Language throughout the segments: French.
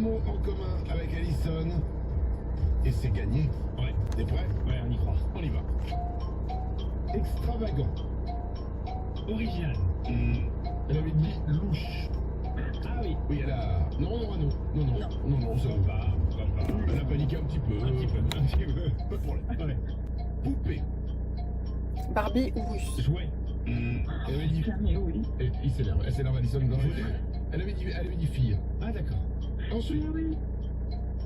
mot en commun avec Allison. Et c'est gagné. Ouais. T'es prêt? Ouais, on y croit. On y va. Extravagant. Original. Elle avait dit louche. Ah oui. Oui, elle a... Non, ça va pas. Elle a paniqué un petit peu. Un petit peu. Pas de problème. Ouais. Poupée. Barbie ou russe? Jouet. Elle avait dit... Oui. Il s'énerve. Elle s'énerve, Allison. Elle avait dit fille. Ah d'accord. Ensuite, Oui.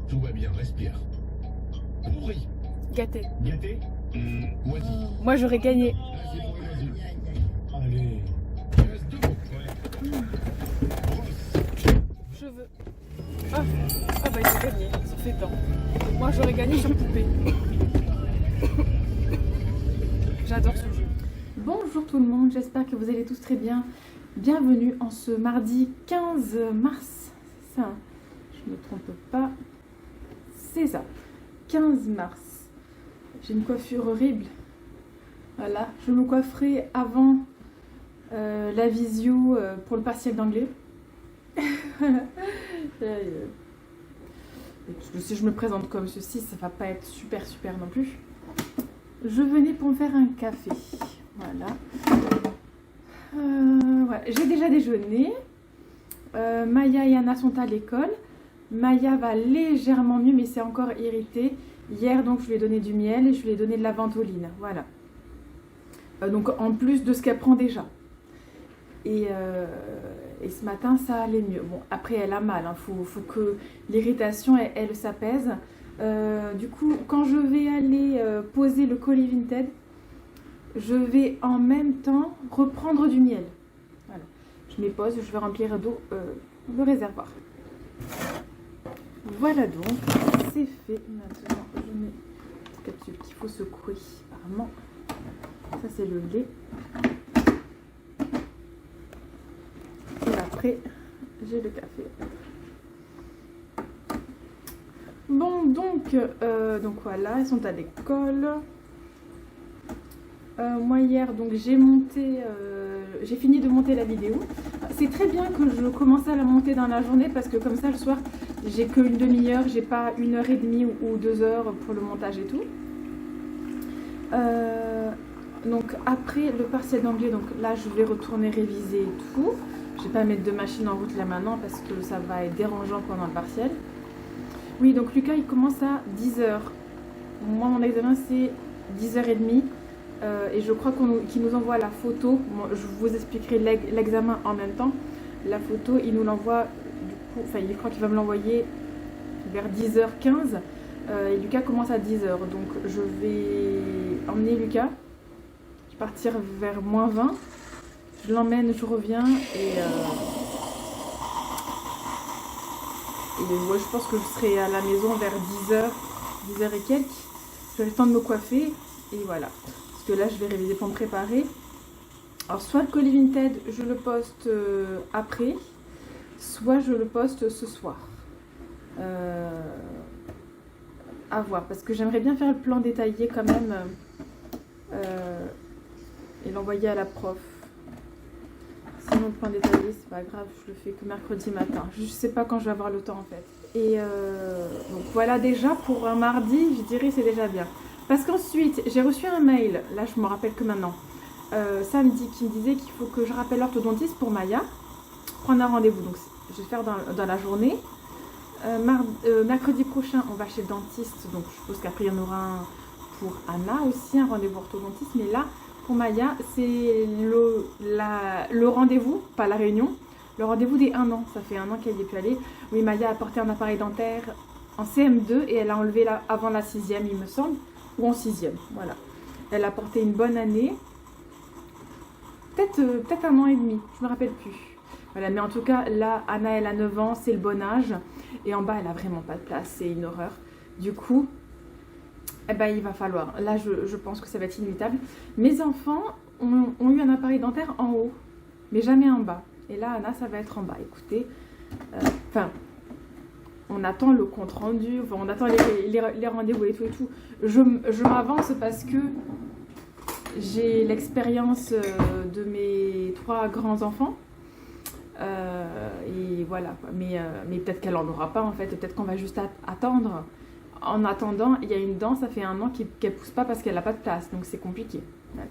tout va bien, respire. Pourri. Gâté. Gâté. Moisi. Moi j'aurais gagné. Ah, c'est pour les adultes. Allez. Il reste 2 mots. Ouais. Brosse. Cheveux. Ah bah ils ont gagné, ils ont fait temps. Moi j'aurais gagné sur poupée. J'adore ce jeu. Bonjour tout le monde, j'espère que vous allez tous très bien. Bienvenue en ce mardi 15 mars. C'est ça, hein, je ne me trompe pas. C'est ça, 15 mars. J'ai une coiffure horrible. Voilà, je me coifferai avant la visio pour le partiel d'anglais. Parce que si je me présente comme ceci, ça va pas être super non plus. Je venais pour me faire un café. Voilà. Ouais. J'ai déjà déjeuné. Maya et Anna sont à l'école. Maya va légèrement mieux, mais c'est encore irrité. Hier, donc, je lui ai donné du miel et je lui ai donné de la ventoline. Voilà. Donc, en plus de ce qu'elle prend déjà. Et ce matin, ça allait mieux. Bon, après, elle a mal. Faut que l'irritation, elle s'apaise. Du coup, quand je vais aller poser le colis Vinted, je vais en même temps reprendre du miel. Voilà. Je mets pause, je vais remplir d'eau le réservoir. Voilà donc, c'est fait. Maintenant, je mets cette capsule qu'il faut secouer apparemment. Ça, c'est le lait. Et après, j'ai le café. Bon, donc voilà, ils sont à l'école. Moi hier, donc j'ai fini de monter la vidéo. C'est très bien que je commence à la monter dans la journée parce que comme ça le soir, j'ai qu'une demi-heure, j'ai pas 1h30 ou 2 heures pour le montage et tout. Donc après le partiel d'anglais, donc là je vais retourner réviser et tout. Je vais pas mettre de machine en route là maintenant parce que ça va être dérangeant pendant le partiel. Oui, donc Lucas il commence à 10h. Moi mon examen c'est 10h30 et je crois qu'il nous envoie la photo. Moi, je vous expliquerai l'examen en même temps. La photo il nous l'envoie du coup, enfin je crois qu'il va me l'envoyer vers 10h15 et Lucas commence à 10h. Donc je vais emmener Lucas. Je vais partir vers -20. Je l'emmène, je reviens et ouais, je pense que je serai à la maison vers 10h et quelques. J'aurai le temps de me coiffer et voilà. Parce que là, je vais réviser pour me préparer. Alors, soit le colis Vinted, je le poste après, soit je le poste ce soir. À voir, parce que j'aimerais bien faire le plan détaillé quand même et l'envoyer à la prof. Sinon, le plan détaillé, c'est pas grave, je le fais que mercredi matin. Je sais pas quand je vais avoir le temps en fait. Et donc voilà, déjà pour un mardi, je dirais c'est déjà bien. Parce qu'ensuite, j'ai reçu un mail, là je me rappelle que maintenant, samedi, qui me disait qu'il faut que je rappelle l'orthodontiste pour Maya, prendre un rendez-vous. Donc je vais faire dans la journée. Mercredi prochain, on va chez le dentiste, donc je suppose qu'après il y en aura un pour Anna aussi, un rendez-vous orthodontiste. Mais là, pour Maya, c'est le rendez-vous, pas la réunion, le rendez-vous des 1 an. Ça fait 1 an qu'elle n'y est plus allée. Oui, Maya a porté un appareil dentaire en CM2 et elle a enlevé avant la 6e, il me semble, ou en 6e. Voilà. Elle a porté une bonne année, peut-être 1 an et demi, je me rappelle plus. Voilà, mais en tout cas, là, Anna, elle a 9 ans, c'est le bon âge. Et en bas, elle a vraiment pas de place, c'est une horreur. Du coup, eh ben, il va falloir, là je pense que ça va être inévitable. Mes enfants ont eu un appareil dentaire en haut, mais jamais en bas. Et là, Anna, ça va être en bas. Écoutez, on attend le compte rendu, enfin, on attend les rendez-vous et tout. Je m'avance parce que j'ai l'expérience de mes 3 grands-enfants. Et voilà, quoi. Mais peut-être qu'elle en aura pas en fait, peut-être qu'on va juste attendre. En attendant, il y a une dent, ça fait 1 an qu'elle pousse pas parce qu'elle n'a pas de place, donc c'est compliqué. Voilà.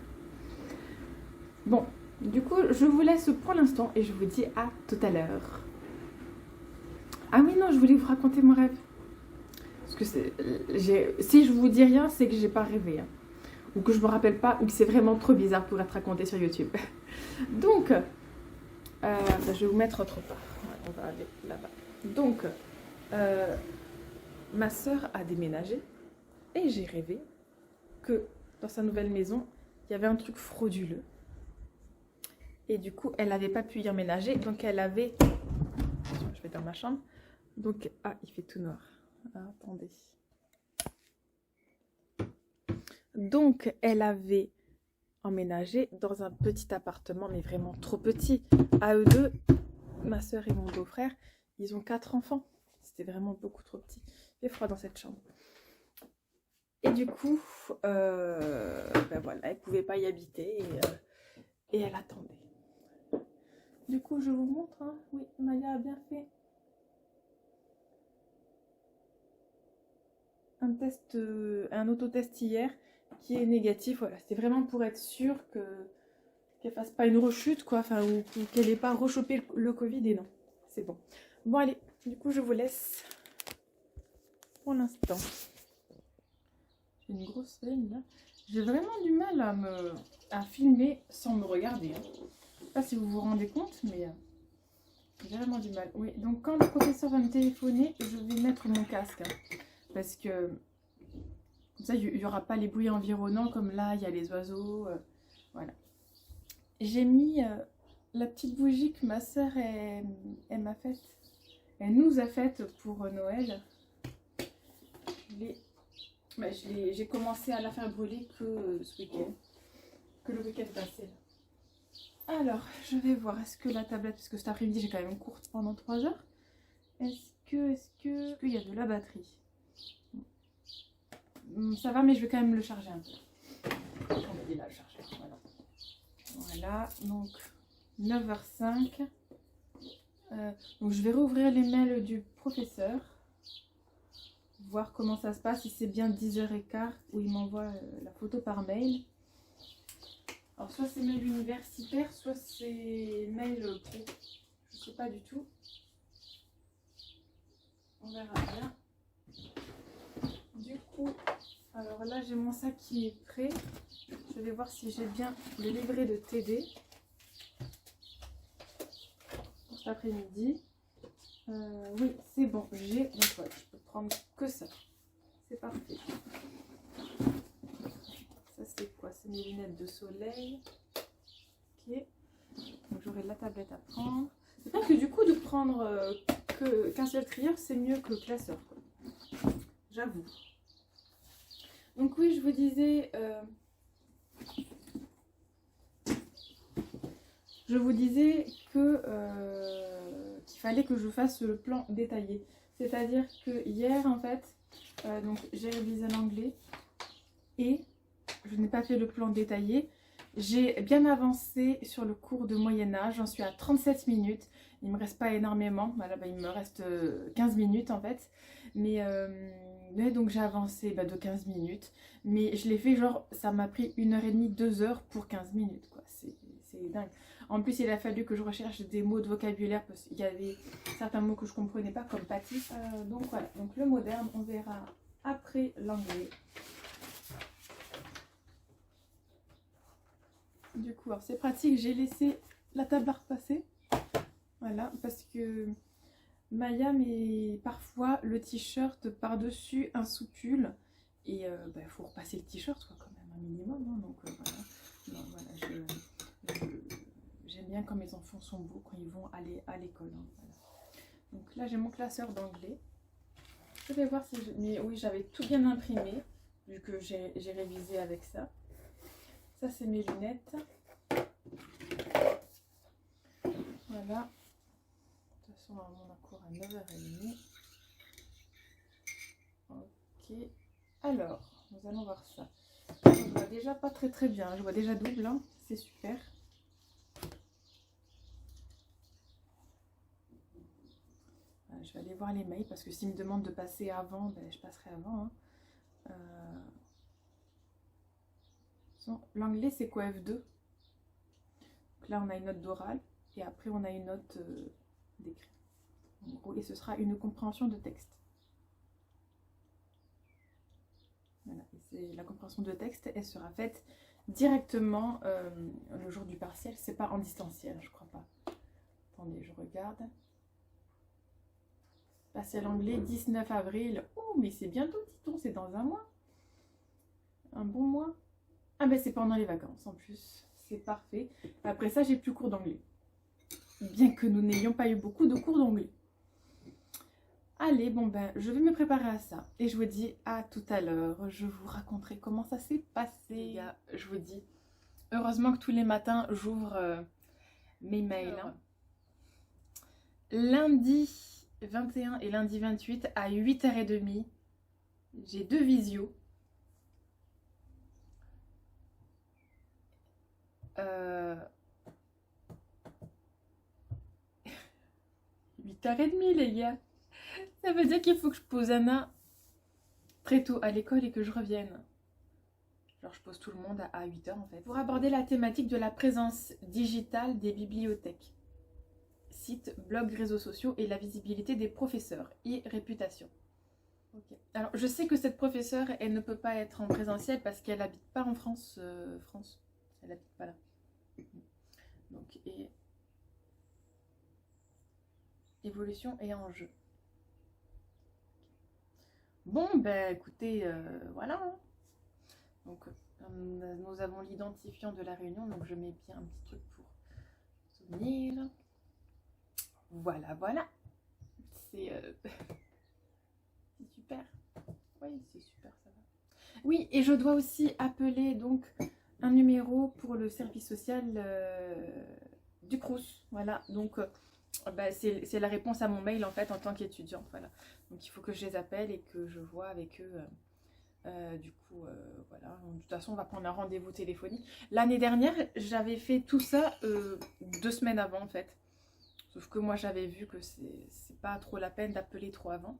Bon, du coup, je vous laisse pour l'instant et je vous dis à tout à l'heure. Ah oui, non, je voulais vous raconter mon rêve. Parce que si je vous dis rien, c'est que j'ai pas rêvé. Hein. Ou que je me rappelle pas, ou que c'est vraiment trop bizarre pour être raconté sur YouTube. Donc, je vais vous mettre autre part. Ouais, on va aller là-bas. Donc, ma soeur a déménagé et j'ai rêvé que dans sa nouvelle maison, il y avait un truc frauduleux. Et du coup, elle n'avait pas pu y emménager. Donc, elle avait... Je vais dans ma chambre. Donc, ah, il fait tout noir. Ah, attendez. Donc, elle avait emménagé dans un petit appartement, mais vraiment trop petit. À eux deux, ma soeur et mon beau-frère, ils ont 4 enfants. C'était vraiment beaucoup trop petit. Il fait froid dans cette chambre. Et du coup, ben voilà, elle ne pouvait pas y habiter et elle attendait. Du coup, je vous montre. Hein. Oui, Maya a bien fait un autotest hier qui est négatif. Voilà, c'était vraiment pour être sûr qu'elle fasse pas une rechute, quoi, enfin, ou qu'elle n'ait pas rechopé le Covid. Et non, c'est bon. Bon, allez, du coup, je vous laisse pour l'instant. J'ai une grosse veine là. J'ai vraiment du mal à filmer sans me regarder. Hein. Je sais pas si vous vous rendez compte, mais j'ai vraiment du mal. Oui, donc quand le professeur va me téléphoner, je vais mettre mon casque. Hein, parce que comme ça, il n'y aura pas les bruits environnants comme là, il y a les oiseaux. Voilà. J'ai mis la petite bougie que ma soeur elle m'a faite. Elle nous a faite pour Noël. J'ai commencé à la faire brûler que ce week-end. Que le week-end passé. Là. Alors, je vais voir. Est-ce que la tablette, parce que cet après-midi, j'ai quand même cours pendant 3 heures. Est-ce qu'il y a de la batterie? Ça va, mais je vais quand même le charger un peu. On va dire là, le charger. Voilà. Voilà, donc 9h05. Donc je vais rouvrir les mails du professeur. Voir comment ça se passe, si c'est bien 10h15 où il m'envoie la photo par mail. Alors soit c'est mail universitaire, soit c'est mail pro. Je sais pas du tout. On verra bien. Du coup, alors là j'ai mon sac qui est prêt. Je vais voir si j'ai bien le livret de TD. Cet après-midi. Oui, c'est bon, j'ai. Donc voilà, je peux prendre que ça. C'est parfait. Ça c'est quoi? C'est mes lunettes de soleil. Ok. Donc j'aurai la tablette à prendre. C'est vrai que du coup de prendre qu'un seul trieur, c'est mieux que le classeur. J'avoue. Donc oui, je vous disais. Qu'il fallait que je fasse le plan détaillé. C'est-à-dire que hier, en fait, donc j'ai révisé l'anglais et je n'ai pas fait le plan détaillé. J'ai bien avancé sur le cours de Moyen-Âge. J'en suis à 37 minutes. Il ne me reste pas énormément. Voilà, il me reste 15 minutes, en fait. Mais donc j'ai avancé de 15 minutes. Mais je l'ai fait, genre, ça m'a pris 1h30, 2 heures pour 15 minutes, quoi. C'est dingue. En plus, il a fallu que je recherche des mots de vocabulaire parce qu'il y avait certains mots que je ne comprenais pas, comme pâtisse. Donc voilà, donc le moderne, on verra après l'anglais. Du coup, c'est pratique, j'ai laissé la table à repasser. Voilà, parce que Maya met parfois le t-shirt par-dessus un sous-pull. Et il faut repasser le t-shirt, quand même, un minimum. Hein, donc voilà. Non, voilà, j'aime bien quand mes enfants sont beaux quand ils vont aller à l'école. Hein, voilà. Donc là, j'ai mon classeur d'anglais. Je vais voir si je... Mais oui, j'avais tout bien imprimé, vu que j'ai révisé avec ça. Ça, c'est mes lunettes. Voilà. De toute façon, on a cours à 9h30. Ok. Alors, nous allons voir ça. Je vois déjà pas très bien. Je vois déjà double. Hein. C'est super. vais aller voir les mails parce que s'ils me demandent de passer avant, ben, je passerai avant. Hein. L'anglais, c'est quoi F2? Donc là, on a une note d'oral et après, on a une note d'écrit. En gros, et ce sera une compréhension de texte. Voilà. Et la compréhension de texte, elle sera faite directement le jour du partiel. C'est pas en distanciel, je crois pas. Attendez, je regarde. Partiel anglais, 19 avril. Oh, mais c'est bientôt, dit-on, c'est dans un mois. Un bon mois. Ah ben c'est pendant les vacances en plus. C'est parfait. Après ça, j'ai plus cours d'anglais. Bien que nous n'ayons pas eu beaucoup de cours d'anglais. Allez, bon ben, je vais me préparer à ça. Et je vous dis à tout à l'heure. Je vous raconterai comment ça s'est passé. Les gars, je vous dis. Heureusement que tous les matins, j'ouvre mes mails. Hein. Lundi 21 et lundi 28 à 8h30, j'ai 2 visios. 8h30 les gars. Ça veut dire qu'il faut que je pose Anna très tôt à l'école et que je revienne. Genre je pose tout le monde à 8h en fait. Pour aborder la thématique de la présence digitale des bibliothèques. Site, blog, réseaux sociaux et la visibilité des professeurs et réputation. Okay. Alors je sais que cette professeure, elle ne peut pas être en présentiel parce qu'elle n'habite pas en France. Elle n'habite pas là. Donc, évolution et enjeu. Bon, ben écoutez, voilà. Hein. Donc, nous avons l'identifiant de la réunion, donc je mets bien un petit truc pour souvenir. Voilà, voilà. C'est super. Oui, c'est super, ça va. Oui, et je dois aussi appeler donc un numéro pour le service social du Crous. Voilà, donc bah, c'est la réponse à mon mail en fait en tant qu'étudiante. Voilà, donc il faut que je les appelle et que je vois avec eux. Du coup, voilà. De toute façon, on va prendre un rendez-vous téléphonique. L'année dernière, j'avais fait tout ça 2 semaines avant en fait. Sauf que moi, j'avais vu que c'est pas trop la peine d'appeler trop avant.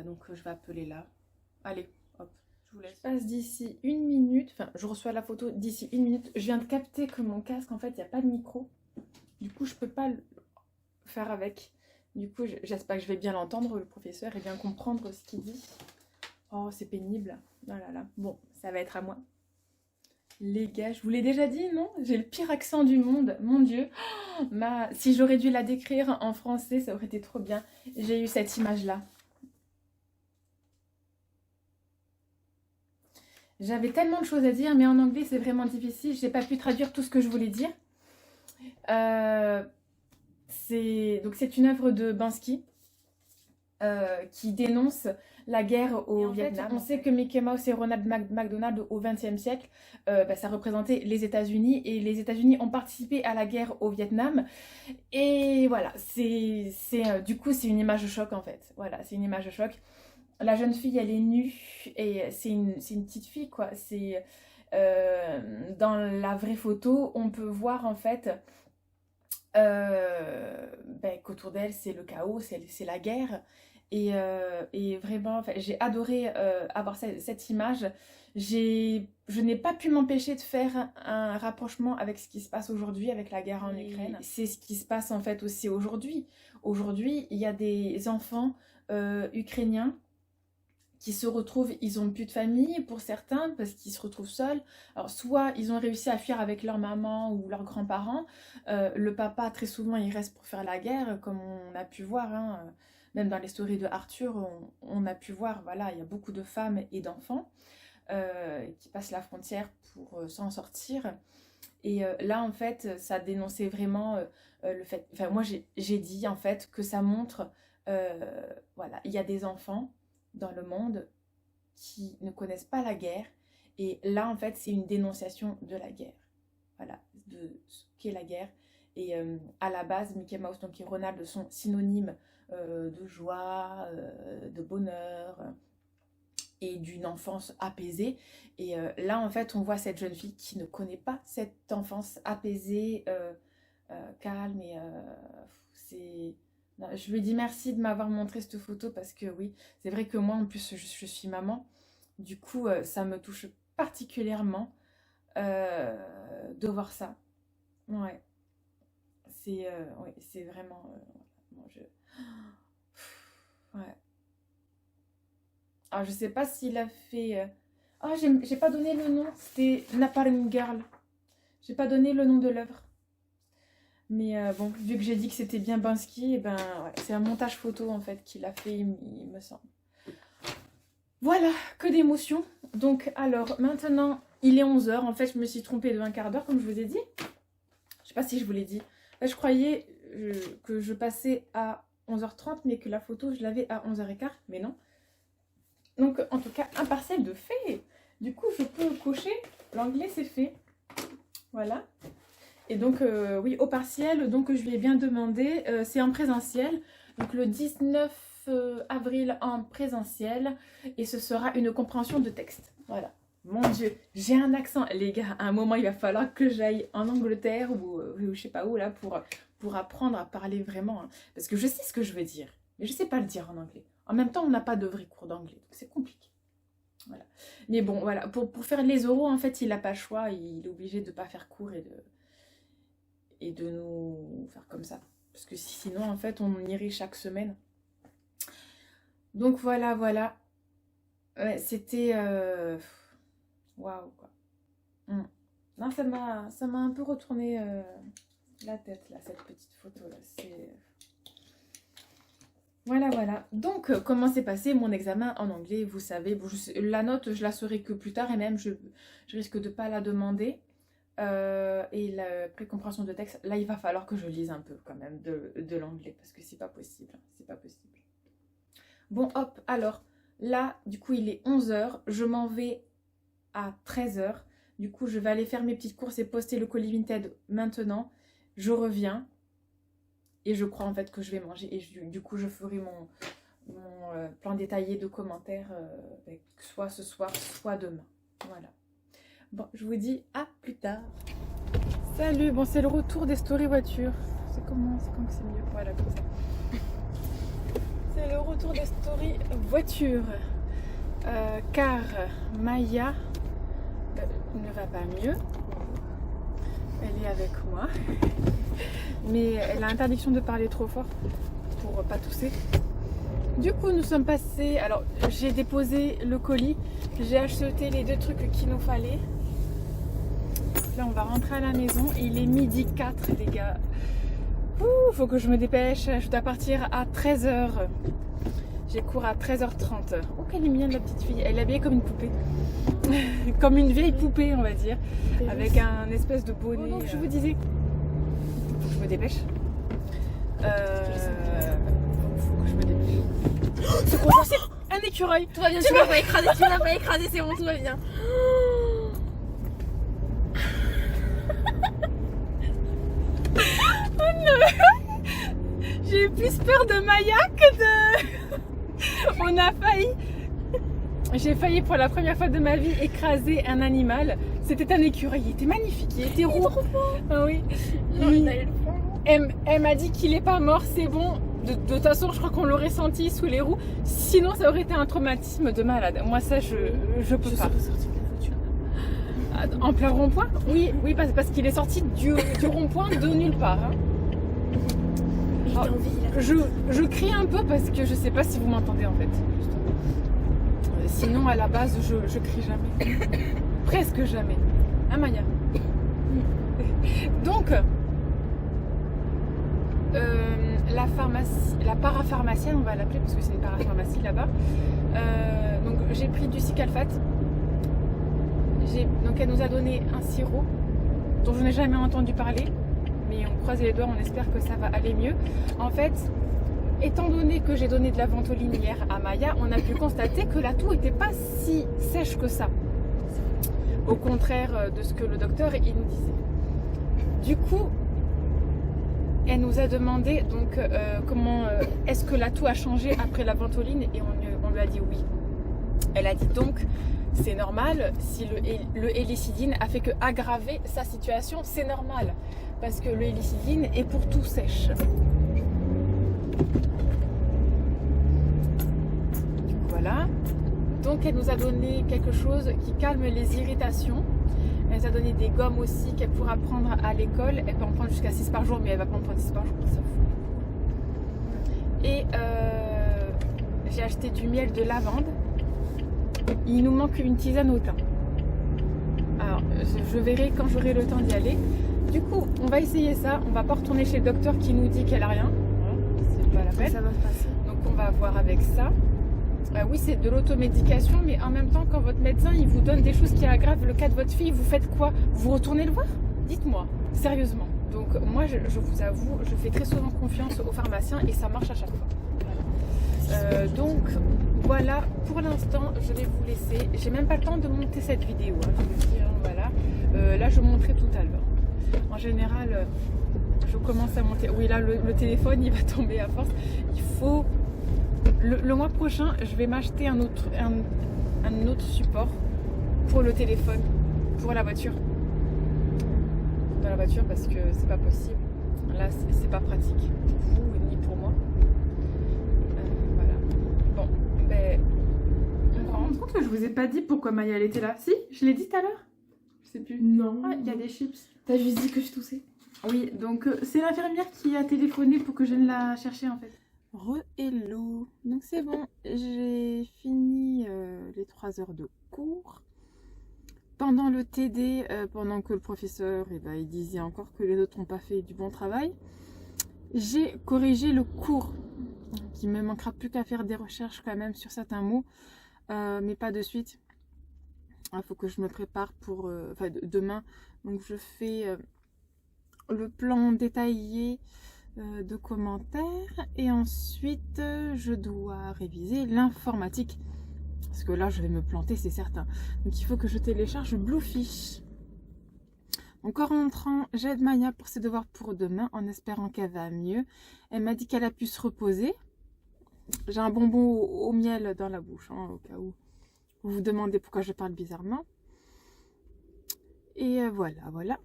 Donc, je vais appeler là. Allez, hop, je vous laisse. Je passe d'ici 1 minute. Enfin, je reçois la photo d'ici 1 minute. Je viens de capter que mon casque, en fait, il n'y a pas de micro. Du coup, je peux pas le faire avec. Du coup, j'espère que je vais bien l'entendre, le professeur, et bien comprendre ce qu'il dit. Oh, c'est pénible. Oh là là. Bon, ça va être à moi. Les gars, je vous l'ai déjà dit, non? J'ai le pire accent du monde, mon Dieu. Oh, si j'aurais dû la décrire en français, ça aurait été trop bien. J'ai eu cette image-là. J'avais tellement de choses à dire, mais en anglais, c'est vraiment difficile. Je n'ai pas pu traduire tout ce que je voulais dire. C'est une œuvre de Bansky qui dénonce la guerre au Vietnam. On sait que Mickey Mouse et Ronald McDonald au XXe siècle, ça représentait les États-Unis et les États-Unis ont participé à la guerre au Vietnam. Et voilà, du coup, c'est une image de choc en fait. Voilà, c'est une image de choc. La jeune fille, elle est nue et c'est une petite fille quoi. Dans la vraie photo, on peut voir en fait qu'autour d'elle, c'est le chaos, c'est la guerre. Et vraiment, enfin, j'ai adoré avoir cette image. Je n'ai pas pu m'empêcher de faire un rapprochement avec ce qui se passe aujourd'hui, avec la guerre en Ukraine. C'est ce qui se passe en fait aussi aujourd'hui. Aujourd'hui, il y a des enfants ukrainiens qui se retrouvent, ils n'ont plus de famille pour certains parce qu'ils se retrouvent seuls. Alors soit ils ont réussi à fuir avec leur maman ou leurs grands-parents. Le papa, très souvent, il reste pour faire la guerre, comme on a pu voir. Hein, même dans les stories de Arthur, on a pu voir, voilà, il y a beaucoup de femmes et d'enfants qui passent la frontière pour s'en sortir. Et là, en fait, ça dénonçait vraiment le fait... Enfin, moi, j'ai dit, en fait, que ça montre... voilà, il y a des enfants dans le monde qui ne connaissent pas la guerre. Et là, en fait, c'est une dénonciation de la guerre. Voilà, de ce qu'est la guerre. Et à la base, Mickey Mouse donc, et Ronald sont synonymes de joie, de bonheur et d'une enfance apaisée. Et là, en fait, on voit cette jeune fille qui ne connaît pas cette enfance apaisée, calme. Et Je lui dis merci de m'avoir montré cette photo parce que oui, c'est vrai que moi en plus je suis maman. Du coup, ça me touche particulièrement de voir ça. Ouais. C'est vraiment... bon, ouais. Alors, je sais pas s'il a fait... Ah, j'ai pas donné le nom. C'était Napalm Girl. J'ai pas donné le nom de l'œuvre. Mais bon, vu que j'ai dit que c'était bien Bansky, eh ben, ouais, c'est un montage photo en fait qu'il a fait, il me semble. Voilà, que d'émotions. Donc, alors, maintenant, il est 11 h. En fait, je me suis trompée de un quart d'heure, comme je vous ai dit. Je sais pas si je vous l'ai dit. Là, je croyais que je passais à 11 h 30, mais que la photo, je l'avais à 11 h 15. Mais non. Donc, en tout cas, un partiel de fait. Du coup, je peux cocher. L'anglais, c'est fait. Voilà. Et donc, oui, au partiel, donc je lui ai bien demandé, c'est en présentiel, donc le 19 avril en présentiel, et ce sera une compréhension de texte. Voilà. Mon Dieu, j'ai un accent. Les gars, à un moment, il va falloir que j'aille en Angleterre ou je sais pas où, là, pour apprendre à parler vraiment. Hein. Parce que je sais ce que je veux dire, mais je sais pas le dire en anglais. En même temps, on n'a pas de vrai cours d'anglais, donc c'est compliqué. Voilà. Mais bon, voilà, pour faire les oraux, en fait, il n'a pas le choix, il est obligé de ne pas faire cours et de nous faire comme ça. Parce que sinon, en fait, on irait chaque semaine. Donc, voilà, voilà. Ouais, c'était... Waouh, quoi. Non, ça m'a un peu retourné la tête, là, cette petite photo-là. C'est... Voilà, voilà. Donc, comment s'est passé mon examen en anglais? Vous savez, bon, la note, je la saurai que plus tard et même, je risque de ne pas la demander. Et la précompréhension de texte, là, il va falloir que je lise un peu quand même de l'anglais parce que c'est pas possible. C'est pas possible. Bon, hop, alors, là, du coup, il est 11 h. Je m'en vais à 13 h. Du coup, je vais aller faire mes petites courses et poster le colis Vinted maintenant. Je reviens. Et je crois en fait que je vais manger. Et du coup, je ferai mon plan détaillé de commentaires soit ce soir, soit demain. Voilà. Bon, je vous dis à plus tard. Salut, bon, c'est le retour des stories voitures. C'est comment que c'est mieux? Voilà, comme ça. C'est le retour des stories voitures. Car Maya ne va pas mieux. Elle est avec moi. Mais elle a interdiction de parler trop fort pour pas tousser. Du coup, nous sommes passés... Alors, j'ai déposé le colis. J'ai acheté les 2 trucs qu'il nous fallait. Là, on va rentrer à la maison. Il est 12h04, les gars. Ouh, faut que je me dépêche. Je dois partir à 13 h. J'ai cours à 13h30. Oh, qu'elle est mignonne, la petite fille. Elle est habillée comme une poupée. Comme une vieille poupée, on va dire. Avec un espèce de bonnet. Oh, donc, je vous disais... Faut que je me dépêche. Faut que je me dépêche. Oh, c'est quoi? C'est un écureuil. Tout va bien, tu m'as pas écrasé, c'est bon, tout va bien. Oh non. J'ai eu plus peur de Maya que de... On a failli... J'ai failli pour la première fois de ma vie écraser un animal. C'était un écureuil, il était magnifique, il était roux. Ah oui. Elle m'a dit qu'il n'est pas mort, c'est bon. De toute façon, je crois qu'on l'aurait senti sous les roues. Sinon, ça aurait été un traumatisme de malade. Moi, ça, je peux pas. En plein rond-point? Oui, parce qu'il est sorti du rond-point de nulle part. Hein. Alors, je crie un peu parce que je sais pas si vous m'entendez en fait. Sinon, à la base, je crie jamais. Presque jamais. Hein, Maya? Donc, la pharmacie, la parapharmacienne, on va l'appeler parce que c'est une parapharmacie là-bas. Donc, j'ai pris du Cicalfate. Donc, elle nous a donné un sirop dont je n'ai jamais entendu parler. Mais on croise les doigts, on espère que ça va aller mieux. En fait, étant donné que j'ai donné de la ventoline hier à Maya, on a pu constater que la toux n'était pas si sèche que ça. Au contraire de ce que le docteur il nous disait. Du coup, elle nous a demandé donc comment est-ce que la toux a changé après la ventoline et on lui a dit oui. Elle a dit donc c'est normal si le hélicidine a fait que aggraver sa situation, c'est normal parce que le hélicidine est pour toux sèche. Voilà. Donc elle nous a donné quelque chose qui calme les irritations. Elle nous a donné des gommes aussi qu'elle pourra prendre à l'école. Elle peut en prendre jusqu'à 6 par jour, mais elle va pas en prendre 6 par jour, ça fout. Et j'ai acheté du miel de lavande. Il nous manque une tisane au thym. Alors je verrai quand j'aurai le temps d'y aller. Du coup, on va essayer ça. On va pas retourner chez le docteur qui nous dit qu'elle a rien. Voilà, c'est pas la peine. Ça va passer. Donc on va voir avec ça. Oui, c'est de l'automédication, mais en même temps, quand votre médecin il vous donne des choses qui aggravent le cas de votre fille, vous faites quoi? Vous retournez le voir? Dites-moi, sérieusement. Donc moi, je vous avoue, je fais très souvent confiance aux pharmaciens et ça marche à chaque fois. Donc voilà, pour l'instant, je vais vous laisser. J'ai même pas le temps de monter cette vidéo, hein, je vous dis, hein, voilà. Là, je monterai tout à l'heure. En général, je commence à monter. Oui, là, le téléphone, il va tomber à force. Il faut... Le mois prochain, je vais m'acheter un autre support pour le téléphone, pour la voiture. Dans la voiture, parce que c'est pas possible. Là, c'est pas pratique pour vous ni pour moi. Voilà. Bon, ben, on rentre. Compte que je vous ai pas dit pourquoi Maya elle était là. Si, je l'ai dit tout à l'heure. Je sais plus. Non. Ah, il y a des chips. T'as juste dit que je toussais. Oui, donc c'est l'infirmière qui a téléphoné pour que je vienne la chercher en fait. Re-hello. Donc c'est bon, j'ai fini les 3 heures de cours. Pendant le TD, pendant que le professeur il disait encore que les autres n'ont pas fait du bon travail, j'ai corrigé le cours. Donc, il me manquera plus qu'à faire des recherches quand même sur certains mots, mais pas de suite. Il faut que je me prépare pour demain. Donc je fais le plan détaillé de commentaires et ensuite je dois réviser l'informatique parce que là je vais me planter, c'est certain. Donc il faut que je télécharge Bluefish. Donc en rentrant, j'aide Maya pour ses devoirs pour demain en espérant qu'elle va mieux. Elle m'a dit qu'elle a pu se reposer. J'ai un bonbon au miel dans la bouche, hein, au cas où vous vous demandez pourquoi je parle bizarrement. Et voilà.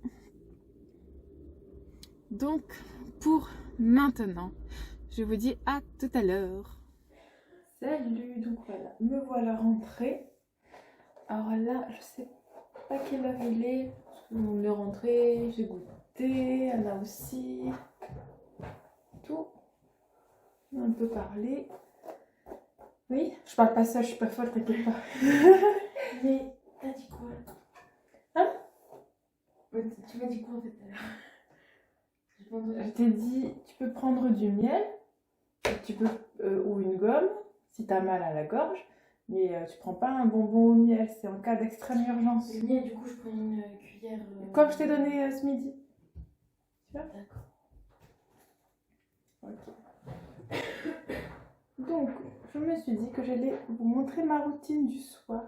Donc, pour maintenant, je vous dis à tout à l'heure. Salut, donc voilà, me voilà rentrée. Alors là, je sais pas quelle heure il est. On est rentré, j'ai goûté, Anna aussi. Tout. On a un peu parlé. Oui, je parle pas ça, je suis pas folle, t'inquiète pas. Mais t'as dit quoi? Hein? Tu m'as dit quoi en fait? Je t'ai dit, tu peux prendre du miel, tu peux, ou une gomme, si tu as mal à la gorge, mais tu prends pas un bonbon au miel, c'est en cas d'extrême urgence. Le miel, du coup, je prends une cuillère. Comme je t'ai donné ce midi. Tu vois? D'accord. Ok. Donc, je me suis dit que j'allais vous montrer ma routine du soir.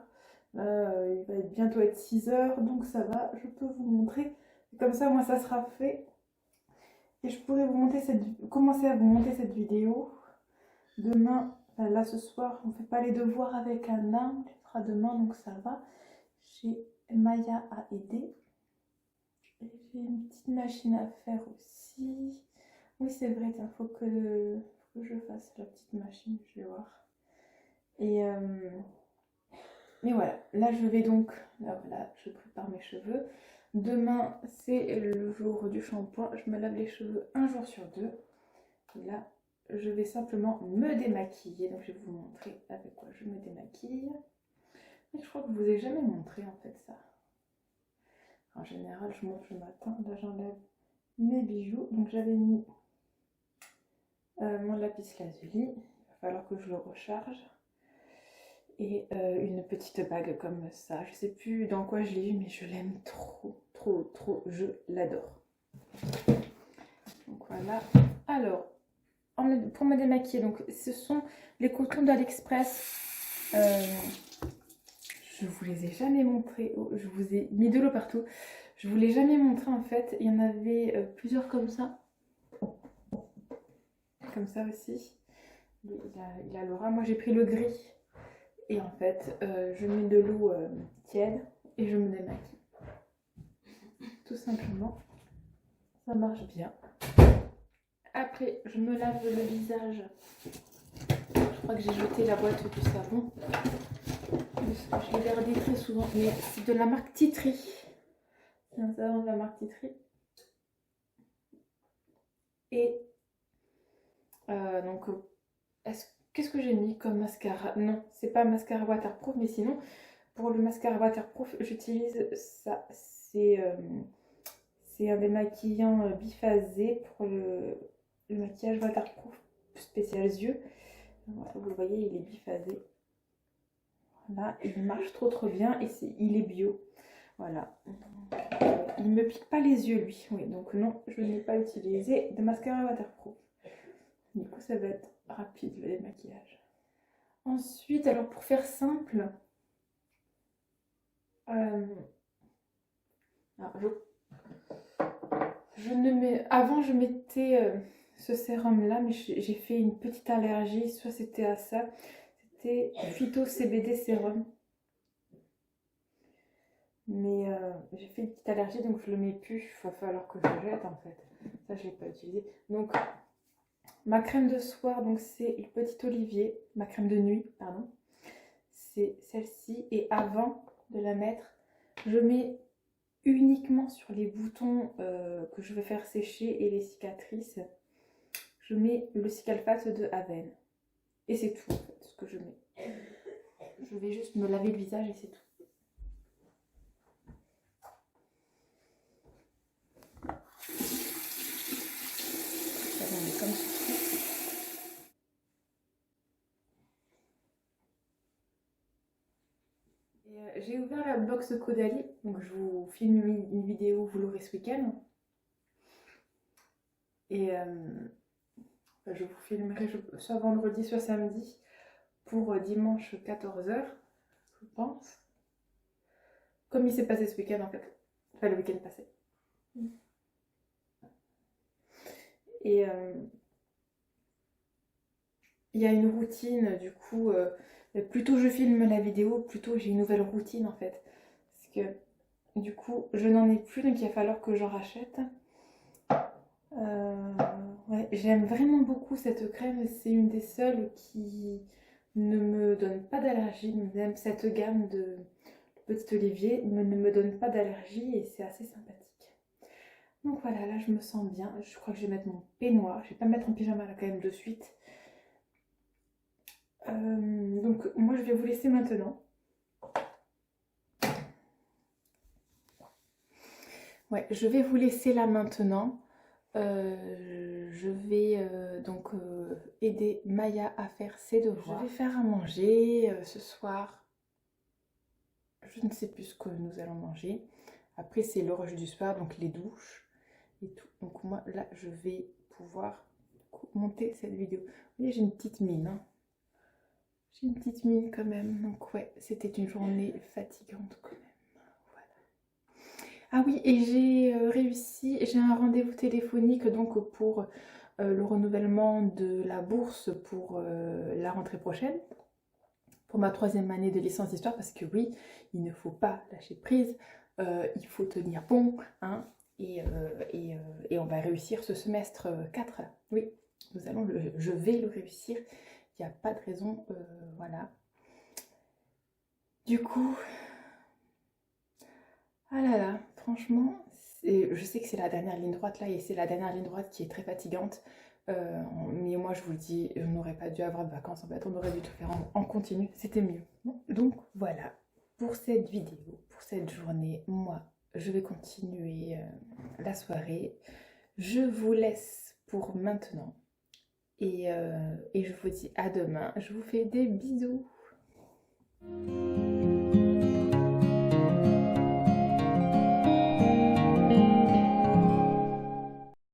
Il va bientôt être 6 heures, donc ça va, je peux vous montrer. Comme ça, moi, ça sera fait. Et je pourrais vous monter commencer à vous monter cette vidéo. Demain, là ce soir, on ne fait pas les devoirs avec Anna, on les fera demain, donc ça va. J'ai Maya à aider. Et j'ai une petite machine à faire aussi. Oui, c'est vrai, il faut que je fasse la petite machine, je vais voir. Et voilà, là je vais donc, là voilà, je prépare mes cheveux. Demain, c'est le jour du shampoing. Je me lave les cheveux un jour sur 2. Et là, je vais simplement me démaquiller. Donc, je vais vous montrer avec quoi je me démaquille. Mais je crois que je vous ai jamais montré en fait ça. En général, je monte le matin. Là, j'enlève mes bijoux. Donc, j'avais mis mon lapis lazuli. Il va falloir que je le recharge. Et une petite bague comme ça. Je sais plus dans quoi je l'ai eu, mais je l'aime trop. Je l'adore. Donc voilà. Alors, pour me démaquiller, donc ce sont les cotons d'AliExpress. Je vous les ai jamais montrés. Oh, je vous ai mis de l'eau partout. Je vous l'ai jamais montré en fait. Il y en avait plusieurs comme ça. Comme ça aussi. Il a Laura. Moi j'ai pris le gris. Et en fait, je mets de l'eau tiède et je me démaquille. Tout simplement. Ça marche bien. Après, je me lave le visage. Je crois que j'ai jeté la boîte du savon. Je l'ai gardé très souvent. Mais c'est de la marque Titri. C'est un savon de la marque Titri. Et donc, qu'est-ce que j'ai mis comme mascara? Non, c'est pas mascara waterproof, mais sinon, pour le mascara waterproof, j'utilise ça. C'est un démaquillant biphasé pour le maquillage waterproof spécial yeux. Voilà, vous le voyez, il est biphasé. Voilà, il marche trop bien et il est bio. Voilà. Il me pique pas les yeux, lui. Oui, donc non, je n'ai pas utilisé de mascara waterproof. Du coup, ça va être rapide le démaquillage. Ensuite, alors pour faire simple, avant je mettais ce sérum là, mais j'ai fait une petite allergie, soit c'était à ça, c'était Phyto CBD sérum. Mais j'ai fait une petite allergie, donc je le mets plus, il va falloir que je jette en fait. Ça je l'ai pas utilisé. Donc ma crème de soir, donc c'est le Petit Olivier, ma crème de nuit, pardon. C'est celle-ci, et avant de la mettre, je mets uniquement sur les boutons que je vais faire sécher et les cicatrices, je mets le Cicalfate de Aven. Et c'est tout en fait ce que je mets. Je vais juste me laver le visage et c'est tout. Ça va aller comme ceci. J'ai ouvert la box Caudalie, donc je vous filme une vidéo, vous l'aurez ce week-end. Et je vous filmerai soit vendredi, soit samedi, pour dimanche 14 h, je pense. Comme il s'est passé ce week-end en fait. Enfin, le week-end passé. Et il y a une routine, du coup, plutôt je filme la vidéo, plutôt j'ai une nouvelle routine en fait. Parce que du coup, je n'en ai plus, donc il va falloir que j'en rachète. Ouais, j'aime vraiment beaucoup cette crème, c'est une des seules qui ne me donne pas d'allergie. Même cette gamme de Petit Olivier ne me donne pas d'allergie et c'est assez sympathique. Donc voilà, là je me sens bien. Je crois que je vais mettre mon peignoir. Je vais pas me mettre en pyjama là quand même de suite. Donc moi je vais vous laisser maintenant. Ouais, je vais vous laisser là maintenant. Je vais donc aider Maya à faire ses devoirs. Je vais faire à manger ce soir. Je ne sais plus ce que nous allons manger. Après c'est le rush du soir, donc les douches et tout. Donc moi là je vais pouvoir monter cette vidéo. Vous voyez, j'ai une petite mine. Hein. J'ai une petite mine quand même. Donc ouais, c'était une journée fatigante quand même. Ah oui, et j'ai réussi, j'ai un rendez-vous téléphonique donc pour le renouvellement de la bourse pour la rentrée prochaine, pour ma 3e année de licence d'histoire, parce que oui, il ne faut pas lâcher prise, il faut tenir bon, hein, et on va réussir ce semestre 4. Oui, je vais le réussir, il n'y a pas de raison, voilà. Du coup... Ah là là, franchement, je sais que c'est la dernière ligne droite là, et c'est la dernière ligne droite qui est très fatigante. Mais moi je vous le dis, on n'aurait pas dû avoir de vacances en fait, on aurait dû tout faire en continu, c'était mieux. Donc voilà, pour cette vidéo, pour cette journée, moi je vais continuer la soirée. Je vous laisse pour maintenant. Et je vous dis à demain, je vous fais des bisous.